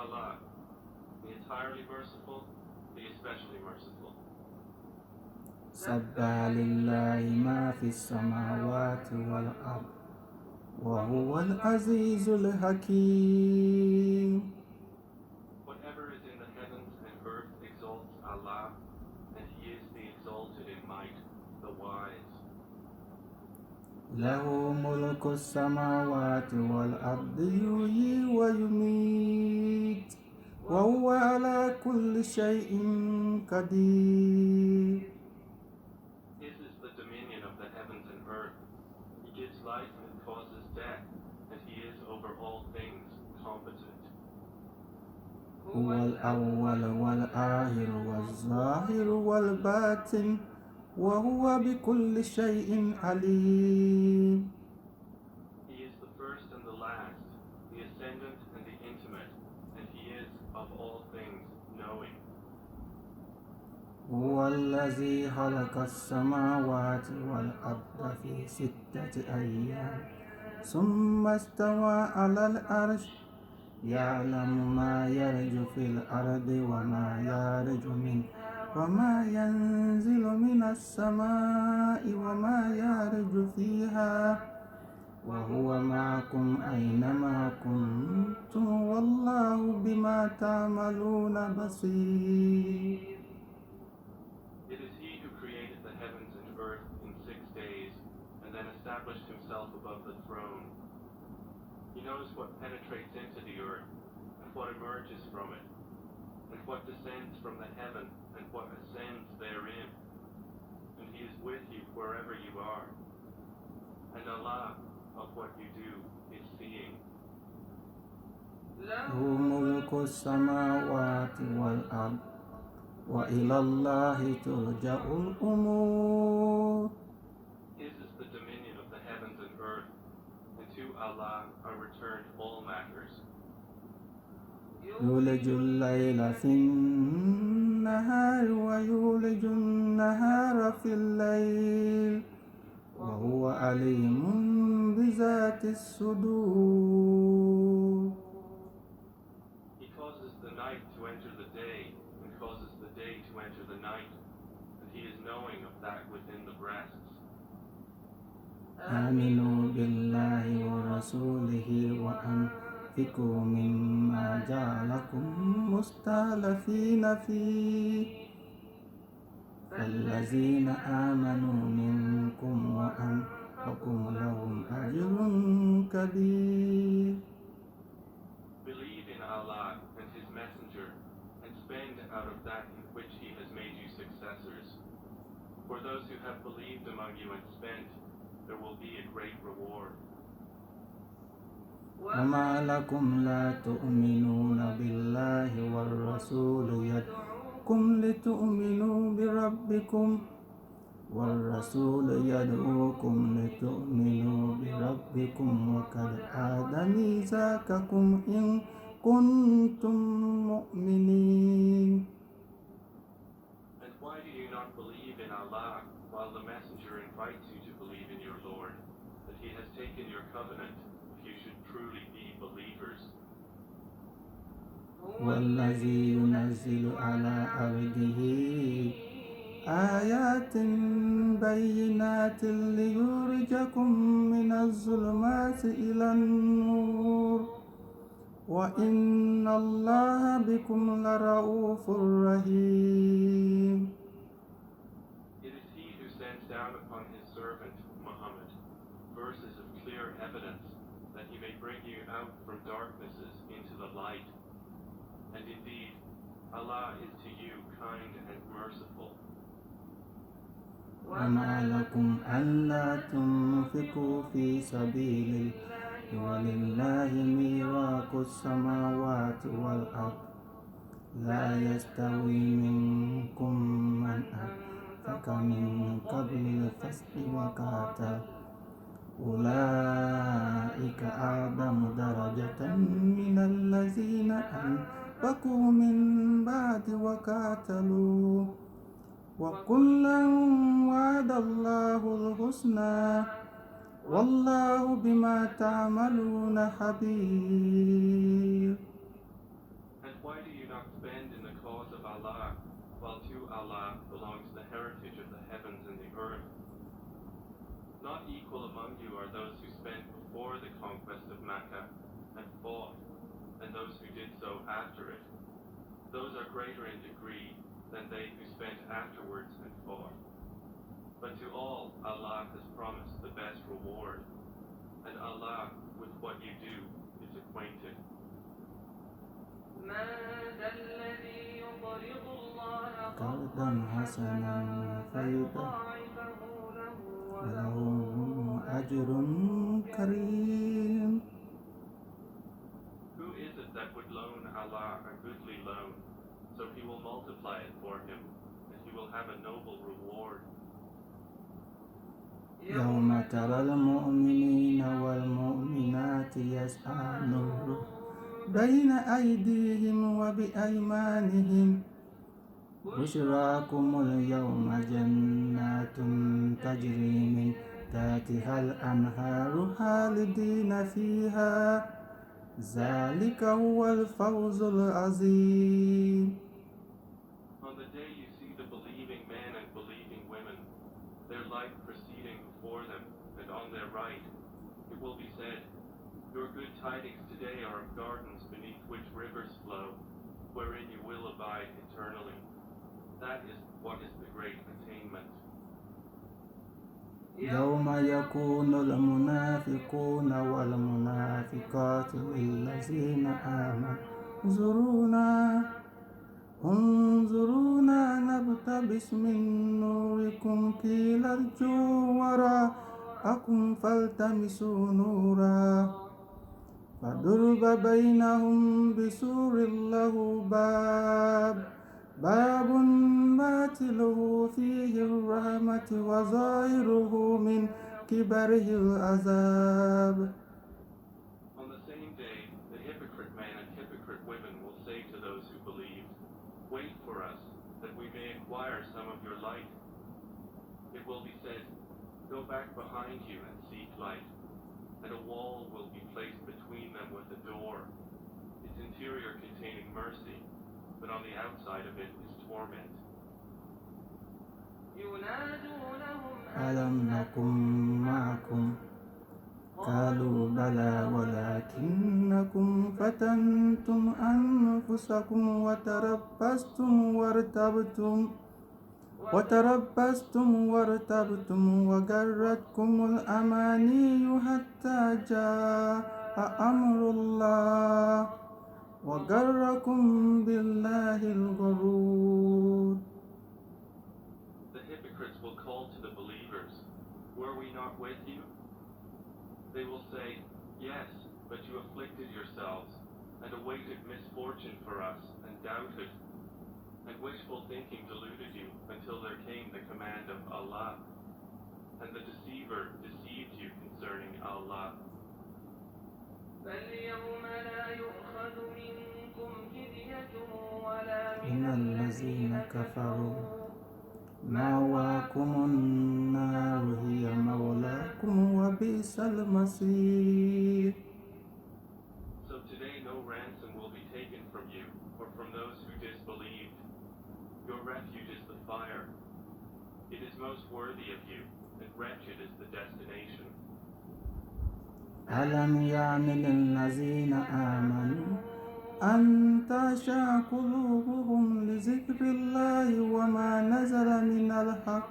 Allah, the entirely merciful, the especially merciful. سبح لله ما في السماوات والأرض وهو العزيز الحكيم. Whatever is in the heavens and earth exalts Allah, and He is the exalted in might, the wise. له ملك السماوات والأرض يحيي ويميت وهو على كل شيء قدير. His is the dominion of the heavens and earth. He gives life and causes death, and He is over all things competent. هو الأول والآخر والظاهر والباطن وهو بكل شيء عليم. He is the first and the last, the ascendant and the intimate, and He is of all things knowing. هو الذي خلق السماوات والأرض في 6 أيام ثم استوى على العرش يعلم ما يرج في الأرض وما يعرج منها وما ينزل من السماء وما يعرج فيها وهو معكم أينما كنتم والله بما تعملون بصير. It is He who created the heavens and earth in 6 days, and then established Himself above the throne. He knows what penetrates into the earth, and what emerges from it, and what descends from the heaven, and what ascends therein. And He is with you wherever you are. And Allah, of what you do, is seeing. له ملك السماوات والأرض وإلى الله ترجع الأمور. His is the dominion of the heavens and earth, and to Allah are returned all matters. يولج الليل في النهار ويولج النهار في الليل وهو عليم بذات الصدور. He causes the night to enter the day, and causes the day to enter the night, and He is knowing of that within the breasts. آمنوا بالله ورسوله وأنفقوا مما جعلكم مستخلفين فيه فالذين آمنوا منكم وأنفقوا لهم أجر كبير. Believe in Allah and His Messenger, and spend out of that in which He has made you successors. For those who have believed among you and spent, there will be a great reward. وما لكم لا تؤمنون بالله والرسول يدعوكم لتؤمنوا بربكم وقد عاد ميثاقكم إن كنتم مؤمنين. And why do you not believe in Allah while the Messenger invites you to believe in your Lord, that He has taken your covenant if you should truly be believers? والذي ينزل على عبده آيات بينات ليخرجكم من الظلمات إلى النور وإن الله بكم لرؤوف رحيم. It is He who sends down upon His servant Muhammad verses of clear evidence, that He may bring you out from darknesses into the light. And indeed, Allah is to you kind and merciful. وما لكم ألا تنفقوا في سبيل الله ولله ميراث السماوات والأرض لا يستوي منكم من أنفق من قبل الفتح وقاتل أولئك أعظم درجة من الذين أنفقوا من بعد وقاتلوا وكلا وعد الله الحسنى والله بما تعملون خبير. Allah belongs the heritage of the heavens and the earth. Not equal among you are those who spent before the conquest of Makkah and fought, and those who did so after it. Those are greater in degree than they who spent afterwards and fought. But to all Allah has promised the best reward, and Allah with what you do is acquainted. قرضا حسنا فيضاعفه وله أجر كريم. Who is it that would loan Allah a goodly loan, so He will multiply it for him, and he will have a noble reward? يوم ترى المؤمنين والمؤمنات يسعى نورهم بين أيديهم وبأيمانهم بشراكم اليوم جنات تجري من تحتها الأنهار خالدين فيها ذلك هو الفوز العظيم. On the day you see the believing men and believing women, their light proceeding before them, and on their right, it will be said, your good tidings today are of gardens beneath which rivers flow, wherein you will abide eternally. That is what is the great attainment. يوم يكون المنافقون والمنافقات للذين آمنوا انظرونا نبتبس من نوركم قيل ارجعوا وراءكم فالتمسوا نورا فضرب بينهم بسور له باب باطنه فيه الرحمة وظاهره من كبره العذاب. On the same day, the hypocrite men and hypocrite women will say to those who believe, wait for us, that we may acquire some of your light. It will be said, go back behind you and seek light, and a wall will be placed between them with a door, its interior containing mercy, but on the outside of it is torment. ألم نكن معكم قالوا بلى ولكنكم فتنتم أنفسكم وتربصتم وارتبتم وغرتكم الأماني حتى جاء أمر الله وغركم بالله الغرور. The hypocrites will call to the believers, were we not with you? They will say, yes, but you afflicted yourselves, and awaited misfortune for us, and doubted, and wishful thinking deluded you until there came the command of Allah, and the deceiver deceived you concerning Allah. إن الذين كفروا مأواكم النار هي مولاكم وبئس المصير. So today no ransom will be taken from you, or from those who disbelieved. Your refuge is the fire. It is most worthy of you, and wretched is the destination. ألم يعن للذين آمنوا أن تخشع قلوبهم لذكر الله وما نزل من الحق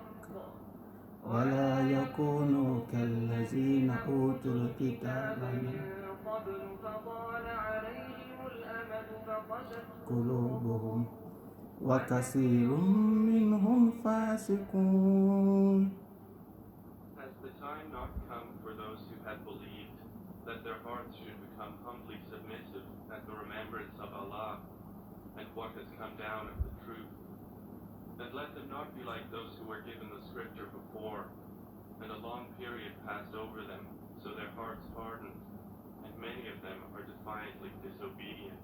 ولا يكونوا كالذين أوتوا الكتاب من قبل فطال عليهم الأمد فقست قلوبهم وكثير منهم فاسقون. Has the time not come for those who had believed, that their hearts should become humbly submissive at the remembrance of Allah and what has come down of the truth? And let them not be like those who were given the scripture before, and a long period passed over them, so their hearts hardened, and many of them are defiantly disobedient.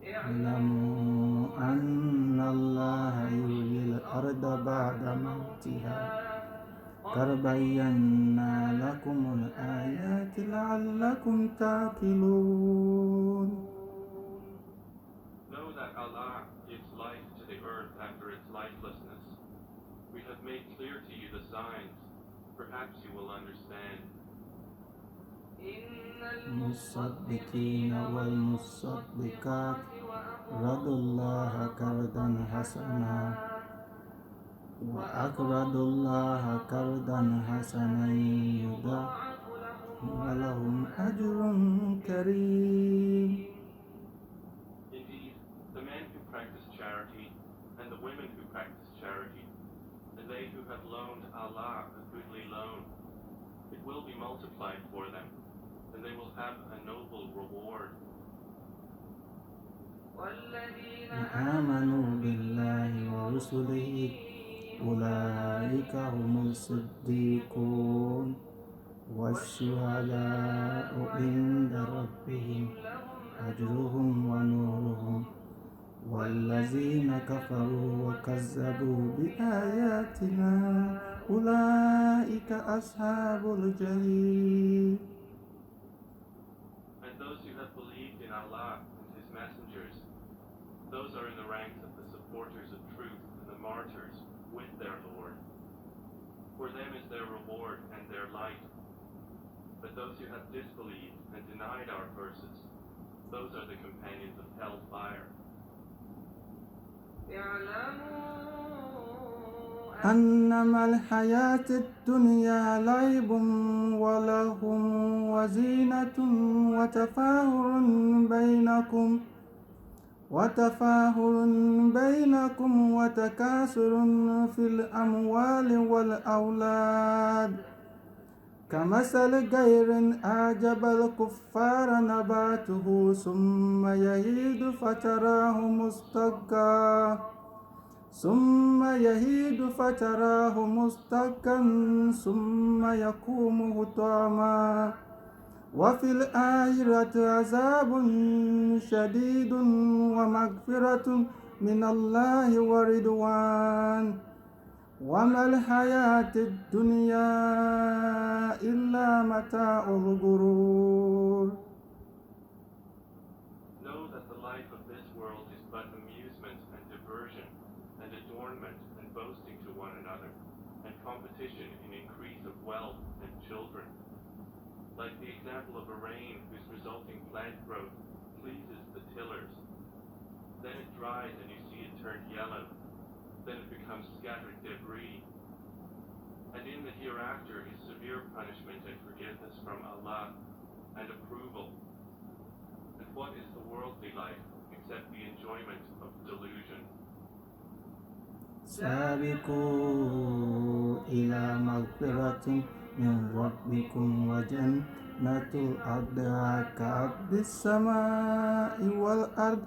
اعلموا أن الله يحيي الأرض بعد موتها قد بينا لكم الآيات لعلكم تعقلون. Know that Allah gives life to the earth made clear to you the signs. Perhaps you will understand. المصدقين والمصدقات رضوا الله قرضا حسنا وأقرضوا الله قرضا حسنا يضاعف ولهم أجر كريم. Indeed, the men who practice charity and the women who practice charity, and they who have loaned Allah a goodly loan, it will be multiplied for them, and they will have a noble reward. آمنوا بالله ورسله أولئك هم الصديقون والشهداء عند ربهم أجرهم ونورهم والذين كفروا وكذبوا بآياتنا أولئك أصحاب الجحيم. And those who have believed in Allah and His messengers, those are in the ranks of the supporters of truth and the martyrs with their Lord. For them is their reward and their light. But those who have disbelieved and denied our verses, those are the companions of hellfire. أنما الحياة الدنيا لعب ولهو وزينة وتفاخر بينكم وتكاثر في الأموال والأولاد كمثل غير أعجب الكفار نباته ثم يهيج فتراه مصدقا ثم يكون حطاما وفي الآخرة عذاب شديد ومغفرة من الله ورضوان وما الحياة الدنيا إلا متاع الغرور. Know that the life of this world is but amusement and diversion and adornment and boasting to one another and competition in increase of wealth and children. Like the example of a rain whose resulting plant growth pleases the tillers. Then it dries and you see it turn yellow. Then it becomes scattered debris. And in the hereafter is severe punishment and forgiveness from Allah and approval. And what is the worldly life except the enjoyment of delusion? سابقوا إلى مغفرة من ربكم وجنة أرضها كأرض السماء والأرض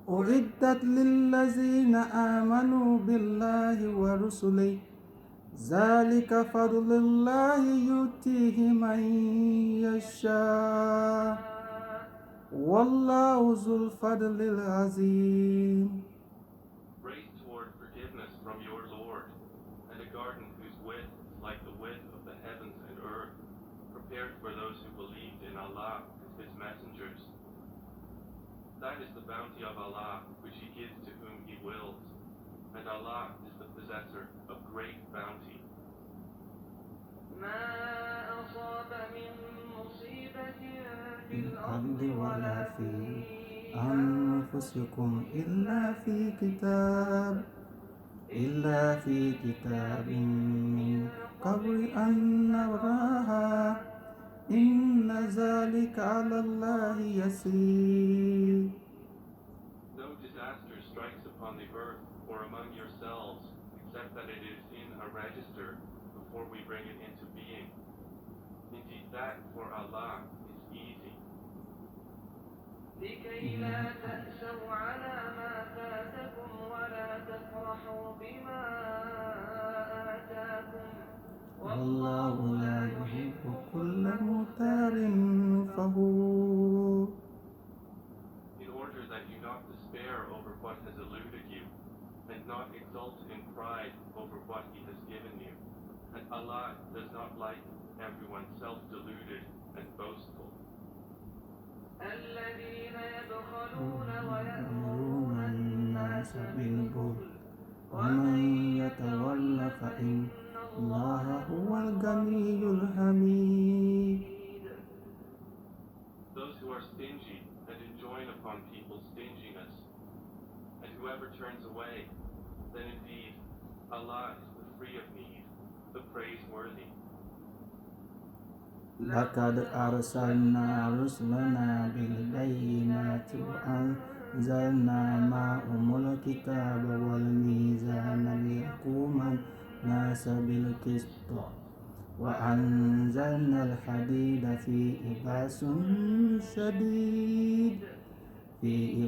أعدت للذين آمنوا بالله ورسله ذلك فضل الله يؤتيه من يشاء والله ذو الفضل العظيم. Race toward forgiveness from your Lord, and a garden whose width is like the width of the heavens and earth, prepared for those who believed in Allah and His messengers. That is the bounty of Allah, which He gives to whom He wills, and Allah is the possessor of great bounty. في الأرض ولا في أنفسكم إلا في كتاب من قبل أن نبرأها إن ذلك على الله يسير. No disaster strikes upon the earth or among yourselves, except that it is in a register before we bring it into being. Indeed, that for Allah is easy. لكي لا تأسوا على ما فاتكم ولا تفرحوا بما آتاكم والله لا يحب كل مختال فخور. In order that you not despair over what has eluded you, and not exult in pride over what He has given you. And Allah does not like everyone self-deluded and boastful. الذين يبخلون ويأمرون الناس بالبخل ومن يتول فإن الله هو الغني الحميد. Those who are stingy and enjoin upon people's stinginess, and whoever turns away, then indeed Allah is the free of need, the praiseworthy. لقد أرسلنا رسلنا بالبينات وأنزلنا معهم الكتاب والميزان ليقوم الناس بالقسط وأنزلنا الحديد فيه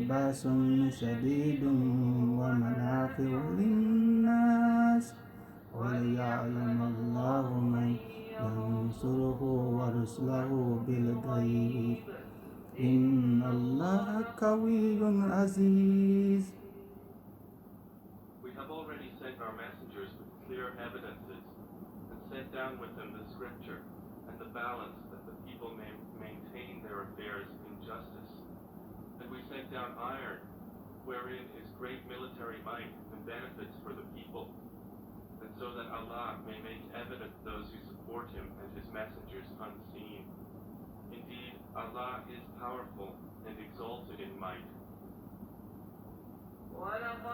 بأس شديد ومنافع للناس وليعلم الله من ينصره ورسله بالغيب إن الله قوي عزيز. We have already sent our messengers with clear evidences and sent down with them the scripture and the balance that the people may maintain their affairs in justice. And we sent down iron, wherein is great military might and benefits for the people, and so that Allah may make evident those who support him and his messengers unseen. Indeed, Allah is powerful and exalted in might.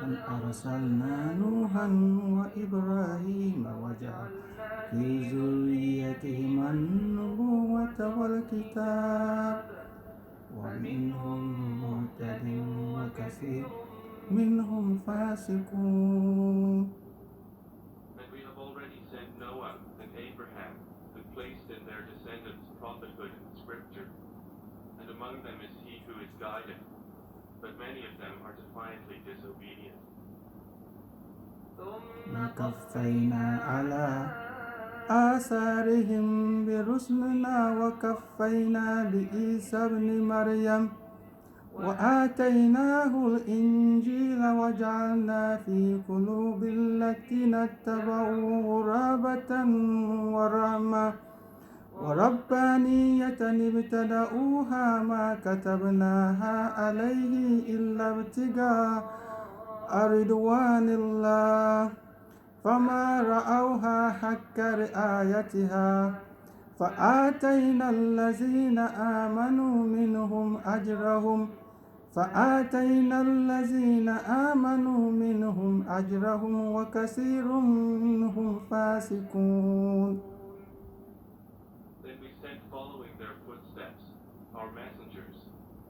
أن أرسلنا نوحا وإبراهيم وجعلنا في ذريتهما النبوة والكتاب ومنهم مهتد وكثير منهم فاسقون. And we have already sent Noah and Abraham and placed in their descendants prophethood and scripture, and among them is he who is guided, but many of them are defiantly disobedient. وكفينا على آثارهم برسلنا وكفينا بعيسى ابن مريم وآتيناه الإنجيل وجعلنا في قلوب الذين اتبعوه رهبة ورحمة وربانية ابتدأوها ما كتبناها عليه إلا ابتغاء رضوان الله فما رأوها حق رعايتها فآتينا الذين آمنوا منهم أجرهم وكثير منهم فاسقون. Then we sent following their footsteps our messengers,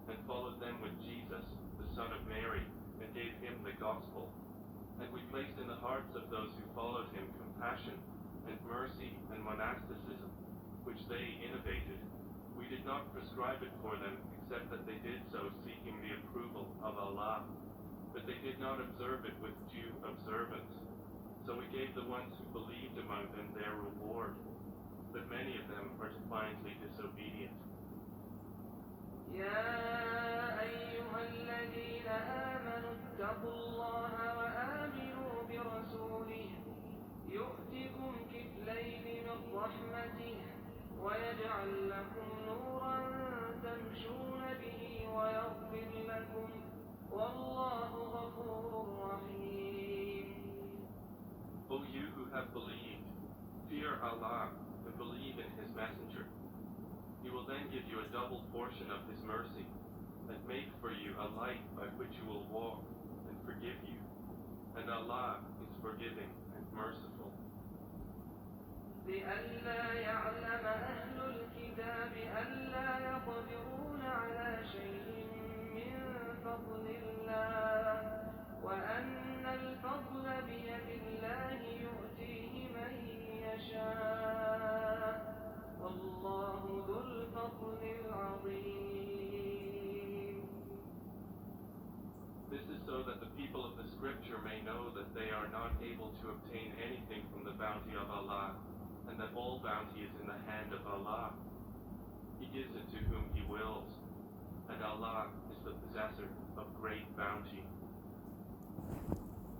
and followed them with Jesus, the son of Mary, and gave him the gospel. And we placed in the hearts of those who followed him compassion and mercy and monasticism, which they innovated. We did not prescribe it for them, except that they did so seeking the approval of Allah, but they did not observe it with due observance. So we gave the ones who believed among them their reward, but many of them are defiantly disobedient. يا أيها الذين آمنوا اتقوا الله وآمنوا برسوله يؤتكم كفلين من رحمته ويجعل لكم نورا تمشون به ويغفر لكم والله غفور رحيم. O you who have believed, fear Allah and believe in his messenger. He will then give you a double portion of his mercy, and make for you a light by which you will walk, and forgive you. And Allah is forgiving and merciful. لئلا يعلم أهل الكتاب ألا يقدرون على شيء من فضل الله وأن الفضل بيد الله يؤتيه من يشاء والله ذو الفضل العظيم. This is so that the people of the scripture may know that they are not able to obtain anything from the bounty of Allah, and that all bounty is in the hand of Allah. He gives it to whom he wills, and Allah is the possessor of great bounty.